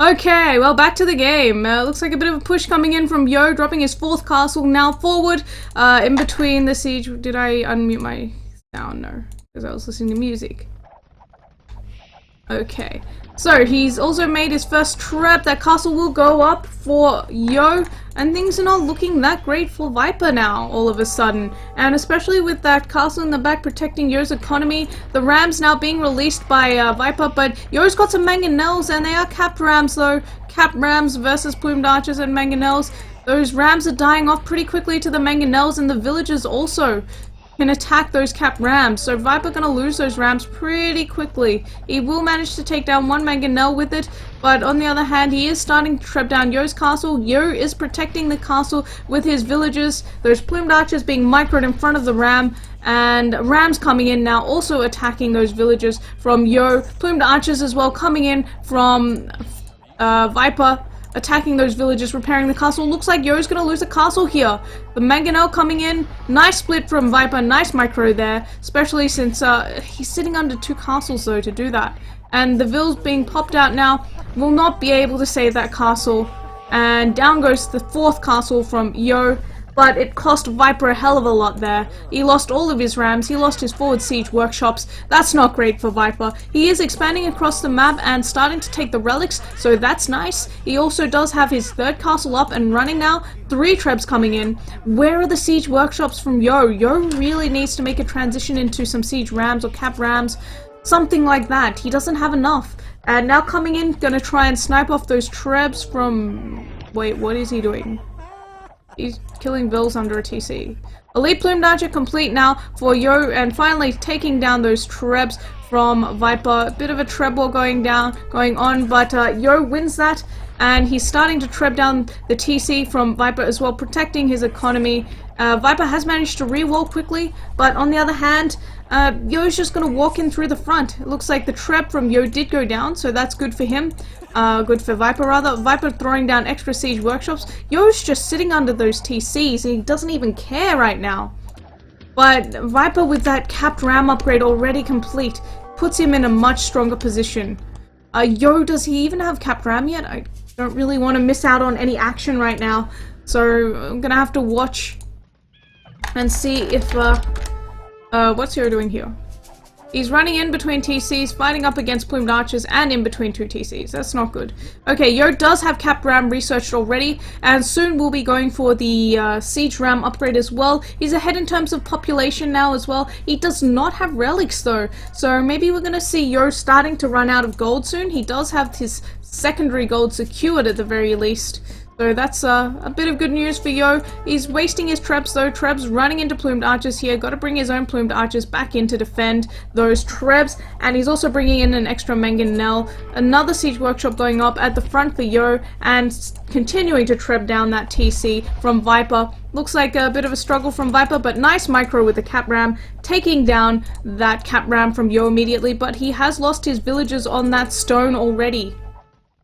Okay, well, back to the game. Looks like a bit of a push coming in from Yo, dropping his 4th castle now forward, in between the siege. Did I unmute my sound? No, because I was listening to music. Okay, so he's also made his first trap. That castle will go up for Yo, and things are not looking that great for Viper now, all of a sudden. And especially with that castle in the back protecting Yo's economy, the rams now being released by Viper, but Yo's got some mangonels, and they are capped rams though. Capped rams versus plumed archers and mangonels. Those rams are dying off pretty quickly to the mangonels, and the villagers also can attack those capped rams, so Viper gonna lose those rams pretty quickly. He will manage to take down one mangonel with it, but on the other hand, he is starting to trap down Yo's castle. Yo is protecting the castle with his villagers. Those plumed archers being microed in front of the ram, and rams coming in now, also attacking those villagers from Yo. Plumed archers as well coming in from Viper, attacking those villagers, repairing the castle. Looks like Yo's gonna lose the castle here. The mangonel coming in. Nice split from Viper. Nice micro there, especially since he's sitting under 2 castles though to do that. And the vills being popped out now will not be able to save that castle. And down goes the 4th castle from Yo. But it cost Viper a hell of a lot there. He lost all of his rams, he lost his forward siege workshops. That's not great for Viper. He is expanding across the map and starting to take the relics, so that's nice. He also does have his 3rd castle up and running now. 3 trebs coming in. Where are the siege workshops from Yo? Yo really needs to make a transition into some siege rams or cap rams. Something like that. He doesn't have enough. And now coming in, gonna try and snipe off those trebs from... Wait, what is he doing? He's killing vills under a TC. Elite plumed archer complete now for Yo, and finally taking down those trebs from Viper. A bit of a treb war going on, but Yo wins that, and he's starting to treb down the TC from Viper as well, protecting his economy. Viper has managed to re-wall quickly, but on the other hand, Yo's just going to walk in through the front. It looks like the trap from Yo did go down, so that's good for him. Good for Viper, rather. Viper throwing down extra siege workshops. Yo's just sitting under those TCs, and he doesn't even care right now. But Viper, with that capped ram upgrade already complete, puts him in a much stronger position. Yo, does he even have capped ram yet? I don't really want to miss out on any action right now, so I'm going to have to watch and see if... what's Yo doing here? He's running in between TCs, fighting up against plumed archers, and in between 2 TCs. That's not good. Okay, Yo does have cap ram researched already, and soon we'll be going for the siege ram upgrade as well. He's ahead in terms of population now as well. He does not have relics though, so maybe we're gonna see Yo starting to run out of gold soon. He does have his secondary gold secured at the very least. So that's a bit of good news for Yo. He's wasting his trebs though. Trebs running into plumed archers here. Got to bring his own plumed archers back in to defend those trebs. And he's also bringing in an extra mangonel. Another siege workshop going up at the front for Yo, and continuing to treb down that TC from Viper. Looks like a bit of a struggle from Viper, but nice micro with the cap ram, taking down that cap ram from Yo immediately. But he has lost his villagers on that stone already.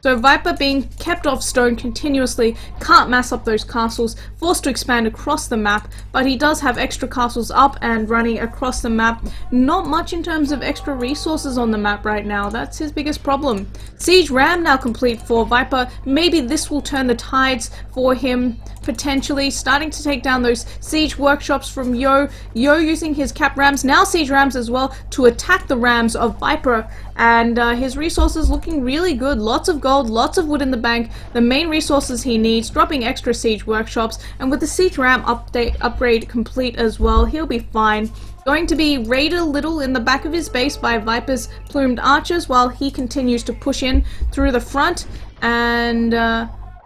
So Viper being kept off stone continuously, can't mass up those castles, forced to expand across the map, but he does have extra castles up and running across the map. Not much in terms of extra resources on the map right now, that's his biggest problem. Siege Ram now complete for Viper. Maybe this will turn the tides for him, potentially starting to take down those siege workshops from Yo. Yo using his cap rams, now siege rams as well, to attack the rams of Viper, and his resources looking really good. Lots of gold, lots of wood in the bank, the main resources he needs, dropping extra siege workshops, and with the siege ram upgrade complete as well, he'll be fine. Going to be raided a little in the back of his base by Viper's plumed archers while he continues to push in through the front, and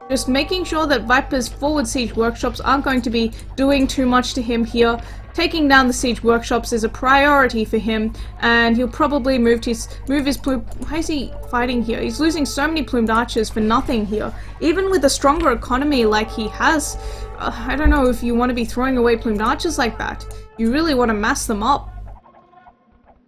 just making sure that Viper's forward siege workshops aren't going to be doing too much to him here. Taking down the siege workshops is a priority for him, and he'll probably move his plume. Why is he fighting here? He's losing so many plumed archers for nothing here. Even with a stronger economy like he has, I don't know if you want to be throwing away plumed archers like that. You really want to mass them up.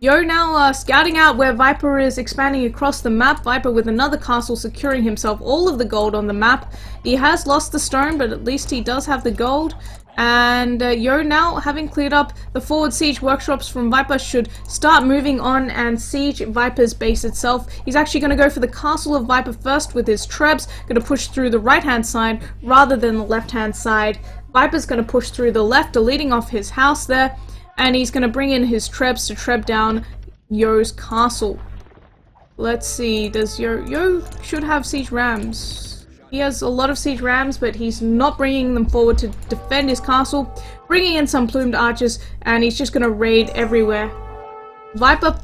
Yo now scouting out where Viper is expanding across the map. Viper with another castle securing himself all of the gold on the map. He has lost the stone, but at least he does have the gold. And Yo now, having cleared up the forward siege workshops from Viper, should start moving on and siege Viper's base itself. He's actually going to go for the castle of Viper first with his trebs, going to push through the right hand side rather than the left hand side. Viper's going to push through the left, deleting off his house there. And he's going to bring in his trebs to treb down Yo's castle. Let's see, does Yo should have siege rams. He has a lot of siege rams, but he's not bringing them forward to defend his castle. Bringing in some plumed archers, and he's just going to raid everywhere. Viper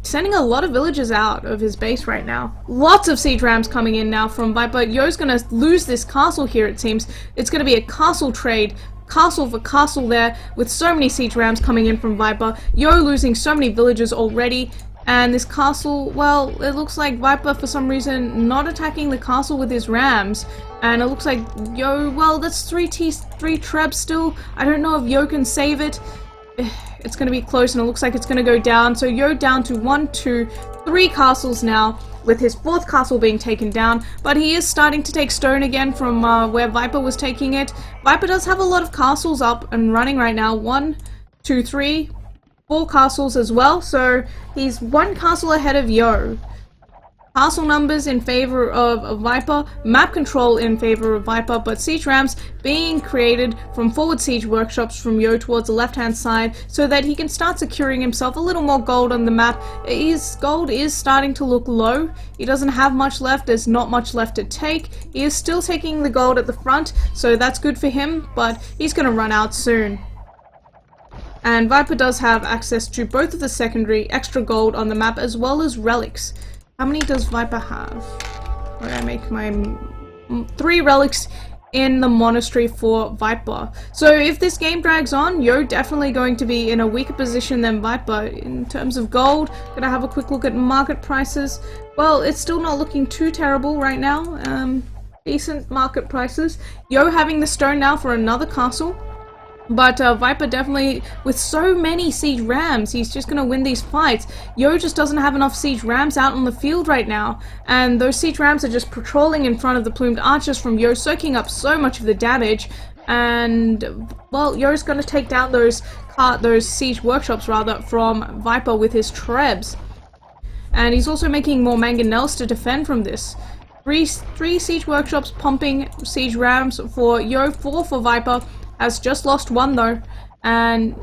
sending a lot of villagers out of his base right now. Lots of siege rams coming in now from Viper. Yo's going to lose this castle here, it seems. It's going to be a castle trade. Castle for castle there, with so many siege rams coming in from Viper. Yo losing so many villagers already, and this castle, well, it looks like Viper for some reason not attacking the castle with his rams, and it looks like Yo, well, that's 3 trebs still. I don't know if Yo can save it. It's going to be close, and it looks like it's going to go down. So Yo down to 1, 2, 3 castles now, with his 4th castle being taken down, but he is starting to take stone again from where Viper was taking it. Viper does have a lot of castles up and running right now. 1, 2, 3, 4 castles as well, so he's 1 castle ahead of Yo. Castle numbers in favor of Viper, map control in favor of Viper, but siege rams being created from forward siege workshops from Yo towards the left hand side so that he can start securing himself a little more gold on the map. His gold is starting to look low. He doesn't have much left, there's not much left to take. He is still taking the gold at the front, so that's good for him, but he's going to run out soon. And Viper does have access to both of the secondary extra gold on the map as well as relics. How many does Viper have? Where I make my 3 relics in the monastery for Viper. So if this game drags on, Yo definitely going to be in a weaker position than Viper in terms of gold. Gonna have a quick look at market prices. Well, it's still not looking too terrible right now. Decent market prices. Yo having the stone now for another castle. But Viper definitely, with so many siege rams, he's just going to win these fights. Yo just doesn't have enough siege rams out on the field right now. And those siege rams are just patrolling in front of the plumed archers from Yo, soaking up so much of the damage. And, well, Yo's going to take down those siege workshops, rather, from Viper with his trebs. And he's also making more mangonels to defend from this. Three siege workshops pumping siege rams for Yo, 4 for Viper. Has just lost 1 though, and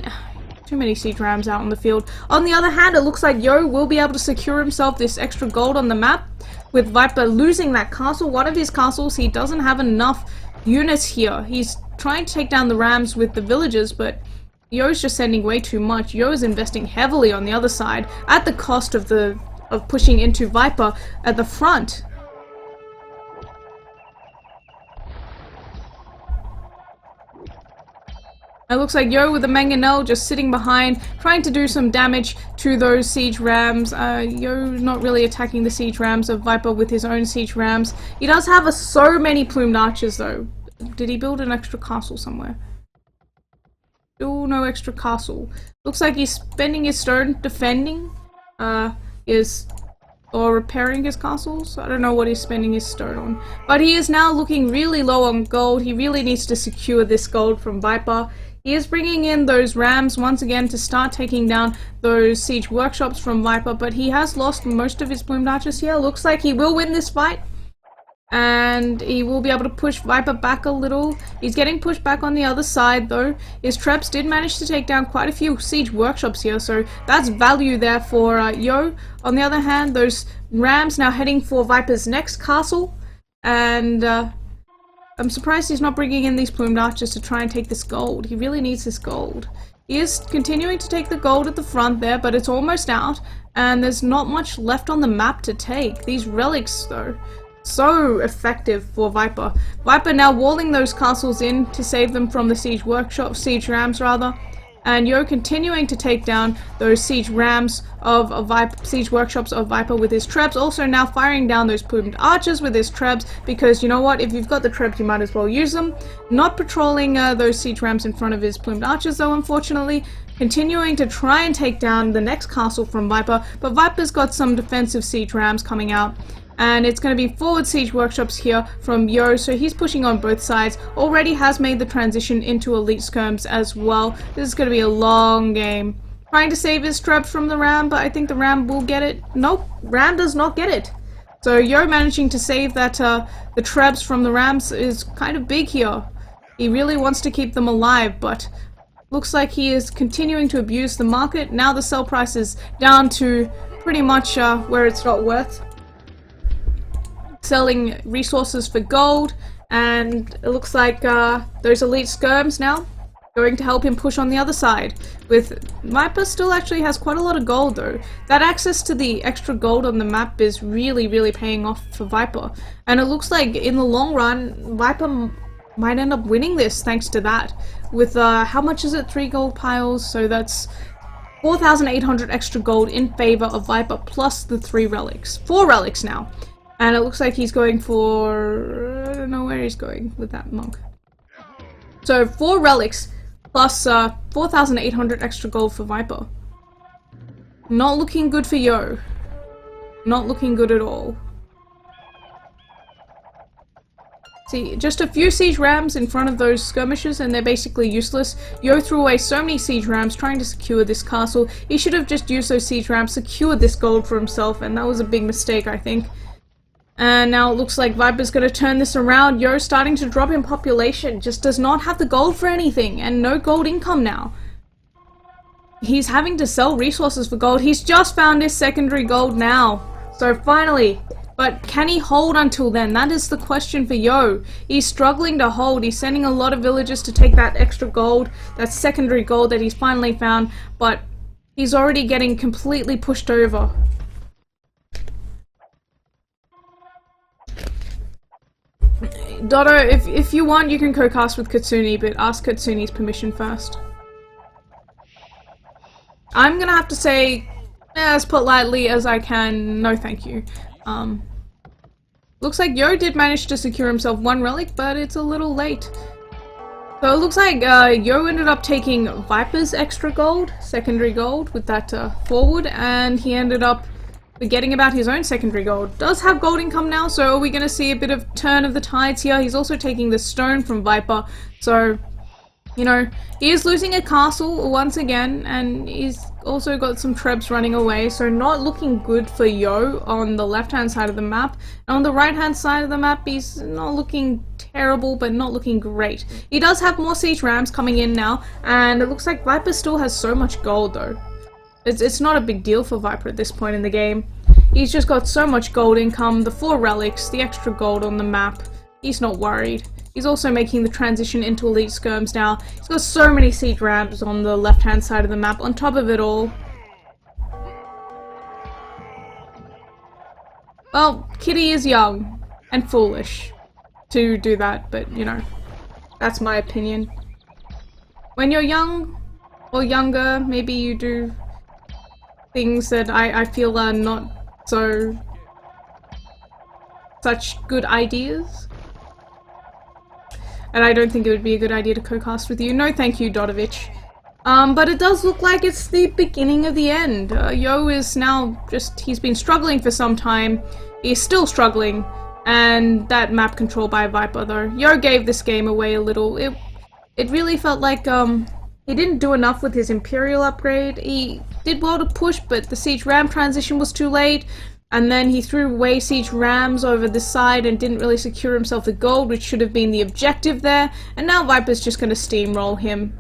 too many siege rams out on the field. On the other hand, it looks like Yo will be able to secure himself this extra gold on the map, with Viper losing that castle. One of his castles, he doesn't have enough units here. He's trying to take down the rams with the villagers, but Yo's just sending way too much. Yo is investing heavily on the other side, at the cost of pushing into Viper at the front. It looks like Yo with the mangonel just sitting behind, trying to do some damage to those siege rams. Yo's not really attacking the siege rams of Viper with his own siege rams. He does have so many plumed archers though. Did he build an extra castle somewhere? Still no extra castle. Looks like he's spending his stone defending or repairing his castles. I don't know what he's spending his stone on. But he is now looking really low on gold. He really needs to secure this gold from Viper. He is bringing in those rams once again to start taking down those siege workshops from Viper, but he has lost most of his plumed archers here. Looks like he will win this fight, and he will be able to push Viper back a little. He's getting pushed back on the other side though. His traps did manage to take down quite a few siege workshops here, so that's value there for Yo. On the other hand, those rams now heading for Viper's next castle, and I'm surprised he's not bringing in these plumed archers to try and take this gold. He really needs this gold. He is continuing to take the gold at the front there, but it's almost out, and there's not much left on the map to take. These relics, though, so effective for Viper. Viper now walling those castles in to save them from the siege rams, rather. And Yo continuing to take down those siege rams of Viper, siege workshops of Viper with his trebs. Also now firing down those plumed archers with his trebs, because you know what, if you've got the trebs you might as well use them. Not patrolling those siege rams in front of his plumed archers though, unfortunately. Continuing to try and take down the next castle from Viper, but Viper's got some defensive siege rams coming out. And it's going to be forward siege workshops here from Yo, so he's pushing on both sides. Already has made the transition into elite skirms as well. This is going to be a long game. Trying to save his trebs from the ram, but I think the ram will get it. Nope, ram does not get it. So Yo managing to save that the trebs from the rams is kind of big here. He really wants to keep them alive, but looks like he is continuing to abuse the market. Now the sell price is down to pretty much where it's not worth. Selling resources for gold, and it looks like those elite skirms now going to help him push on the other side. With Viper still actually has quite a lot of gold though. That access to the extra gold on the map is really paying off for Viper, and it looks like in the long run Viper might end up winning this thanks to that. With how much is it? 3 gold piles, so that's 4,800 extra gold in favor of Viper, plus the 3 relics. 4 relics now. And it looks like he's going for... I don't know where he's going with that monk. So 4 relics plus 4,800 extra gold for Viper. Not looking good for Yo. Not looking good at all. See, just a few siege rams in front of those skirmishers and they're basically useless. Yo threw away so many siege rams trying to secure this castle. He should have just used those siege rams, secured this gold for himself, and that was a big mistake, I think. And now it looks like Viper's going to turn this around. Yo starting to drop in population, just does not have the gold for anything, and no gold income now. He's having to sell resources for gold. He's just found his secondary gold now. So finally, but can he hold until then? That is the question for Yo. He's struggling to hold. He's sending a lot of villagers to take that extra gold, that secondary gold that he's finally found, but he's already getting completely pushed over. Dodo, if you want, you can co-cast with Katsuni, but ask Katsune's permission first. I'm gonna have to say, as politely as I can, no thank you. Looks like Yo did manage to secure himself 1 relic, but it's a little late. So it looks like Yo ended up taking Viper's extra gold, secondary gold, with that forward, and he ended up forgetting about his own secondary gold. Does have gold income now, so are we going to see a bit of turn of the tides here? He's also taking the stone from Viper, so, you know, he is losing a castle once again, and he's also got some trebs running away, so not looking good for Yo on the left-hand side of the map. And on the right-hand side of the map, he's not looking terrible, but not looking great. He does have more siege rams coming in now, and it looks like Viper still has so much gold, though. It's not a big deal for Viper at this point in the game. He's just got so much gold income, the 4 relics, the extra gold on the map. He's not worried. He's also making the transition into elite skirms now. He's got so many siege rams on the left-hand side of the map on top of it all. Well, Kitty is young and foolish to do that, but you know, that's my opinion. When you're young or younger, maybe you do things that I feel are not such good ideas. And I don't think it would be a good idea to co-cast with you. No thank you, Dodovich. But it does look like it's the beginning of the end. Yo is now he's been struggling for some time. He's still struggling. And that map control by Viper though. Yo gave this game away a little. It really felt like he didn't do enough with his Imperial upgrade. He did well to push, but the Siege Ram transition was too late. And then he threw away Siege Rams over this side and didn't really secure himself the gold, which should have been the objective there. And now Viper's just going to steamroll him.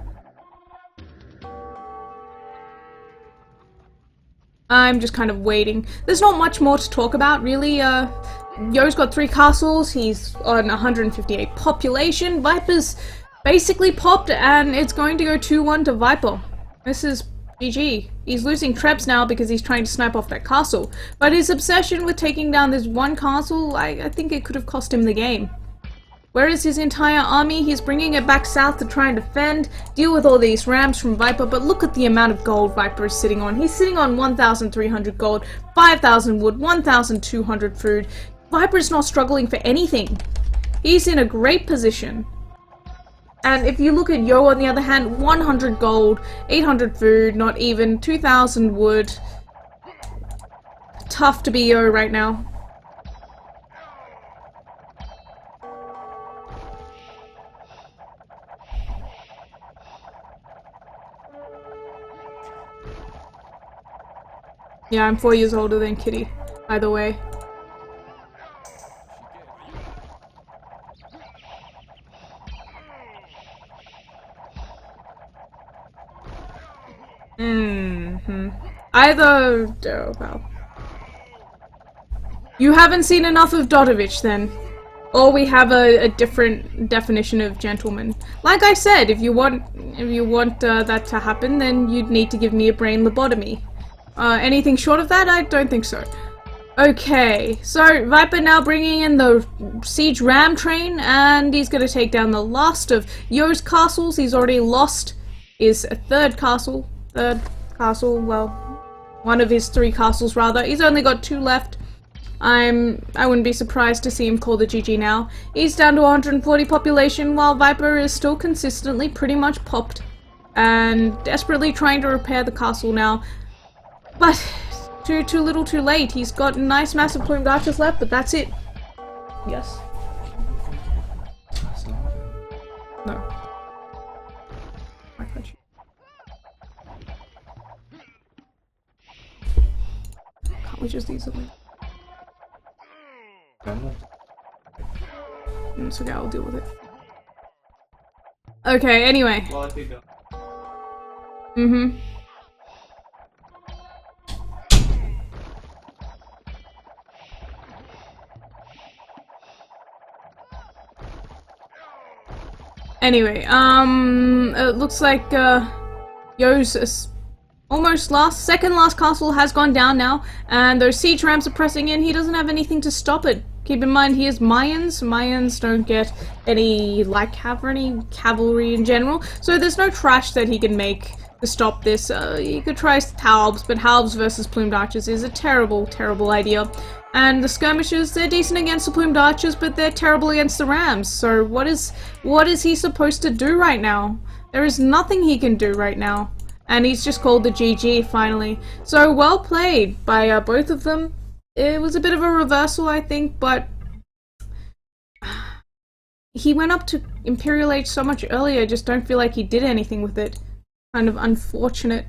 I'm just kind of waiting. There's not much more to talk about, really. Yo's got 3 castles. He's on 158 population. Viper's basically popped, and it's going to go 2-1 to Viper. This is GG. He's losing trebs now because he's trying to snipe off that castle. But his obsession with taking down this one castle, I think it could have cost him the game. Where is his entire army? He's bringing it back south to try and defend, deal with all these rams from Viper, but look at the amount of gold Viper is sitting on. He's sitting on 1,300 gold, 5,000 wood, 1,200 food. Viper's not struggling for anything. He's in a great position. And if you look at Yo on the other hand, 100 gold, 800 food, not even, 2,000 wood. Tough to be Yo right now. Yeah, I'm 4 years older than Kitty, by the way. Either... oh, well. You haven't seen enough of Dodovich, then. Or we have a different definition of gentleman. Like I said, if you want that to happen, then you'd need to give me a brain lobotomy. Anything short of that? I don't think so. Okay, so Viper now bringing in the siege ram train, and he's gonna take down the last of Yo's castles. He's already lost his third castle, well, one of his 3 castles rather. He's only got 2 left. I wouldn't be surprised to see him call the GG now. He's down to 140 population, while Viper is still consistently pretty much popped and desperately trying to repair the castle now. But too little too late. He's got nice massive plumed archers left, but that's it. Yes. No. Why can't you? Can't we just easily? It's okay, I'll deal with it. Okay, anyway. Anyway, it looks like, Yo's almost second last castle has gone down now, and those siege rams are pressing in. He doesn't have anything to stop it. Keep in mind, he has Mayans. Mayans don't get any light cavalry, cavalry in general, so there's no trash that he can make to stop this. You could try halves, but halves versus plumed archers is a terrible, terrible idea. And the skirmishers, they're decent against the plumed archers, but they're terrible against the rams. So what is he supposed to do right now? There is nothing he can do right now. And he's just called the GG finally. So well played by both of them. It was a bit of a reversal, I think, but he went up to Imperial Age so much earlier, I just don't feel like he did anything with it. Kind of unfortunate.